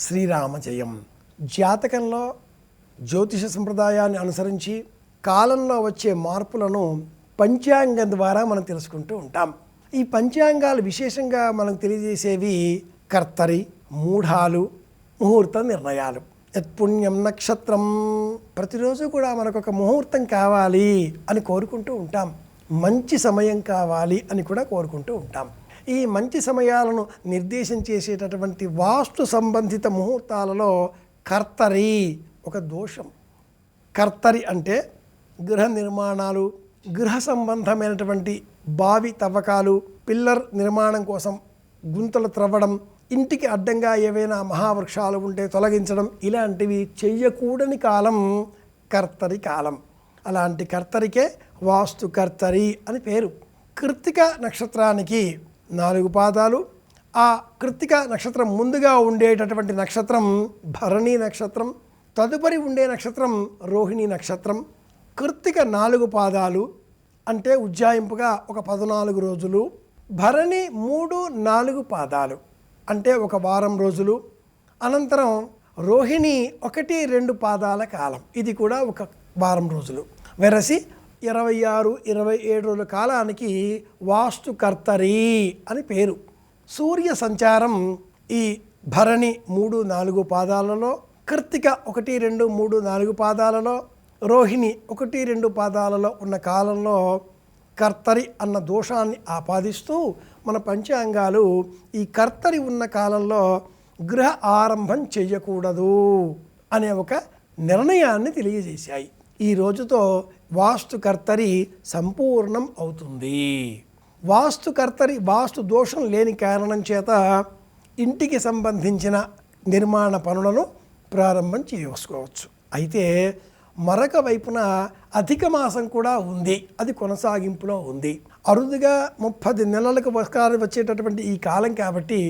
శ్రీరామ జయం. జాతకంలో జ్యోతిష సంప్రదాయాన్ని అనుసరించి కాలంలో వచ్చే మార్పులను పంచాంగం ద్వారా మనం తెలుసుకుంటూ ఉంటాం. ఈ పంచాంగాలు విశేషంగా మనకు తెలియజేసేవి కర్తరి, మూఢాలు, ముహూర్త నిర్ణయాలు. యత్పుణ్యం నక్షత్రం. ప్రతిరోజు కూడా మనకు ఒక ముహూర్తం కావాలి అని కోరుకుంటూ ఉంటాం. మంచి సమయం కావాలి అని కూడా కోరుకుంటూ ఉంటాం. ఈ మంచి సమయాలను నిర్దేశం చేసేటటువంటి వాస్తు సంబంధిత ముహూర్తాలలో కర్తరి ఒక దోషం. కర్తరి అంటే గృహ నిర్మాణాలు, గృహ సంబంధమైనటువంటి బావి తవ్వకాలు, పిల్లర్ నిర్మాణం కోసం గుంతలు త్రవ్వడం, ఇంటికి అడ్డంగా ఏవైనా మహావృక్షాలు ఉంటే తొలగించడం, ఇలాంటివి చెయ్యకూడని కాలం కర్తరి కాలం. అలాంటి కర్తరికే వాస్తు కర్తరి అని పేరు. కృత్తిక నక్షత్రానికి 4 పాదాలు. ఆ కృత్తిక నక్షత్రం ముందుగా ఉండేటటువంటి నక్షత్రం భరణి నక్షత్రం, తదుపరి ఉండే నక్షత్రం రోహిణి నక్షత్రం. కృత్తిక 4 పాదాలు అంటే ఉజ్జాయింపుగా ఒక 14 రోజులు. భరణి 3, 4 పాదాలు అంటే ఒక వారం రోజులు. అనంతరం రోహిణి 1, 2 పాదాల కాలం, ఇది కూడా ఒక వారం రోజులు. వెరసి 26, 27 రోజుల కాలానికి వాస్తు కర్తరి అని పేరు. సూర్య సంచారం ఈ భరణి 3, 4 పాదాలలో, కృత్తిక 1, 2, 3, 4 పాదాలలో, రోహిణి 1, 2 పాదాలలో ఉన్న కాలంలో కర్తరి అన్న దోషాన్ని ఆపాదిస్తూ మన పంచాంగాలు ఈ కర్తరి ఉన్న కాలంలో గృహ ఆరంభం చేయకూడదు అనే ఒక నిర్ణయాన్ని తెలియజేశాయి. ఈ రోజుతో వాస్తు కర్తరి సంపూర్ణం అవుతుంది. వాస్తు కర్తరి వాస్తు దోషం లేని కారణం చేత ఇంటికి సంబంధించిన నిర్మాణ పనులను ప్రారంభం చేసుకోవచ్చు. అయితే మరొక వైపున అధిక మాసం కూడా ఉంది, అది కొనసాగింపులో ఉంది. అరుదుగా 30 నెలలకు వచ్చేటటువంటి ఈ కాలం కాబట్టి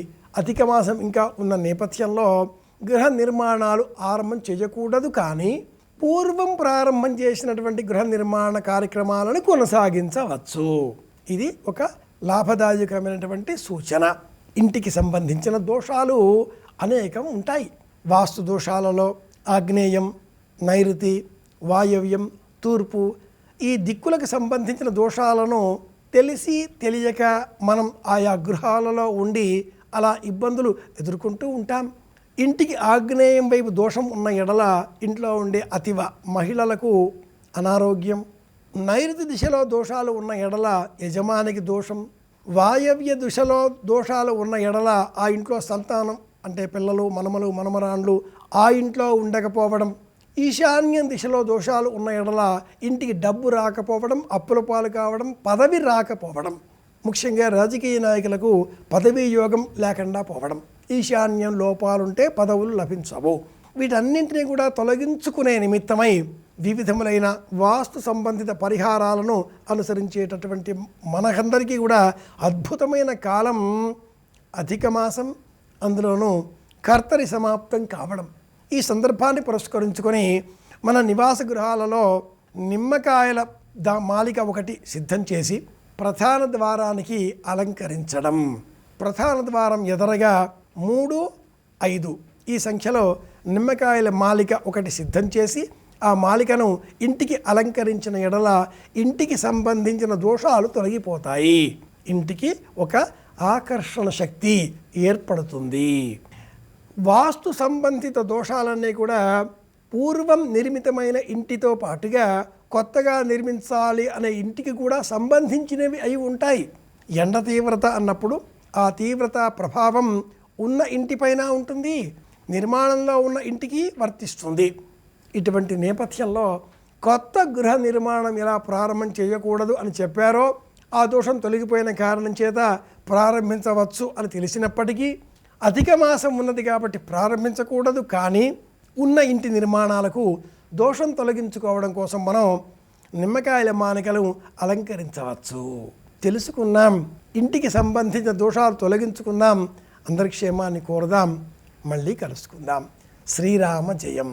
అధిక మాసం ఇంకా ఉన్న నేపథ్యంలో గృహ నిర్మాణాలు ఆరంభం చేయకూడదు. కానీ పూర్వం ప్రారంభం చేసినటువంటి గృహ నిర్మాణ కార్యక్రమాలను కొనసాగించవచ్చు. ఇది ఒక లాభదాయకమైనటువంటి సూచన. ఇంటికి సంబంధించిన దోషాలు అనేకం ఉంటాయి. వాస్తు దోషాలలో ఆగ్నేయం, నైరుతి, వాయవ్యం, తూర్పు, ఈ దిక్కులకు సంబంధించిన దోషాలను తెలిసి తెలియక మనం ఆయా గృహాలలో ఉండి అలా ఇబ్బందులు ఎదుర్కొంటూ ఉంటాం. ఇంటికి ఆగ్నేయం వైపు దోషం ఉన్న ఎడల ఇంట్లో ఉండే అతివ మహిళలకు అనారోగ్యం, నైరుతి దిశలో దోషాలు ఉన్న ఎడల యజమానికి దోషం, వాయవ్య దిశలో దోషాలు ఉన్న ఎడల ఆ ఇంట్లో సంతానం అంటే పిల్లలు, మనమలు, మనమరాండ్లు ఆ ఇంట్లో ఉండకపోవడం, ఈశాన్యం దిశలో దోషాలు ఉన్న ఎడల ఇంటికి డబ్బు రాకపోవడం, అప్పుల పాలు కావడం, పదవి రాకపోవడం, ముఖ్యంగా రాజకీయ నాయకులకు పదవీ యోగం లేకుండా పోవడం, ఈశాన్యం లోపాలుంటే పదవులు లభించవు. వీటన్నింటినీ కూడా తొలగించుకునే నిమిత్తమై వివిధములైన వాస్తు సంబంధిత పరిహారాలను అనుసరించేటటువంటి మనకందరికీ కూడా అద్భుతమైన కాలం అధిక మాసం, అందులోనూ కర్తరి సమాప్తం కావడం. ఈ సందర్భాన్ని పురస్కరించుకొని మన నివాస గృహాలలో నిమ్మకాయల మాలిక ఒకటి సిద్ధం చేసి ప్రధాన ద్వారానికి అలంకరించడం. ప్రధాన ద్వారం ఎదురుగా 3, 5 ఈ సంఖ్యలో నిమ్మకాయల మాలిక ఒకటి సిద్ధం చేసి ఆ మాలికను ఇంటికి అలంకరించిన ఎడల ఇంటికి సంబంధించిన దోషాలు తొలగిపోతాయి. ఇంటికి ఒక ఆకర్షణ శక్తి ఏర్పడుతుంది. వాస్తు సంబంధిత దోషాలన్నీ కూడా పూర్వం నిర్మితమైన ఇంటితో పాటుగా కొత్తగా నిర్మించాలి అనే ఇంటికి కూడా సంబంధించినవి అయి ఉంటాయి. ఎండ తీవ్రత అన్నప్పుడు ఆ తీవ్రత ప్రభావం ఉన్న ఇంటిపైన ఉంటుంది, నిర్మాణంలో ఉన్న ఇంటికి వర్తిస్తుంది. ఇటువంటి నేపథ్యంలో కొత్త గృహ నిర్మాణం ఎలా ప్రారంభం చేయకూడదు అని చెప్పారో ఆ దోషం తొలగిపోయిన కారణం చేత ప్రారంభించవచ్చు అని తెలిసినప్పటికీ అధిక మాసం ఉన్నది కాబట్టి ప్రారంభించకూడదు. కానీ ఉన్న ఇంటి నిర్మాణాలకు దోషం తొలగించుకోవడం కోసం మనం నిమ్మకాయల మాలికలు అలంకరించవచ్చు. తెలుసుకున్నాం, ఇంటికి సంబంధించిన దోషాలు తొలగించుకుందాం, అందరి క్షేమాన్ని కోరదాం. మళ్ళీ కలుసుకుందాం. శ్రీరామ జయం.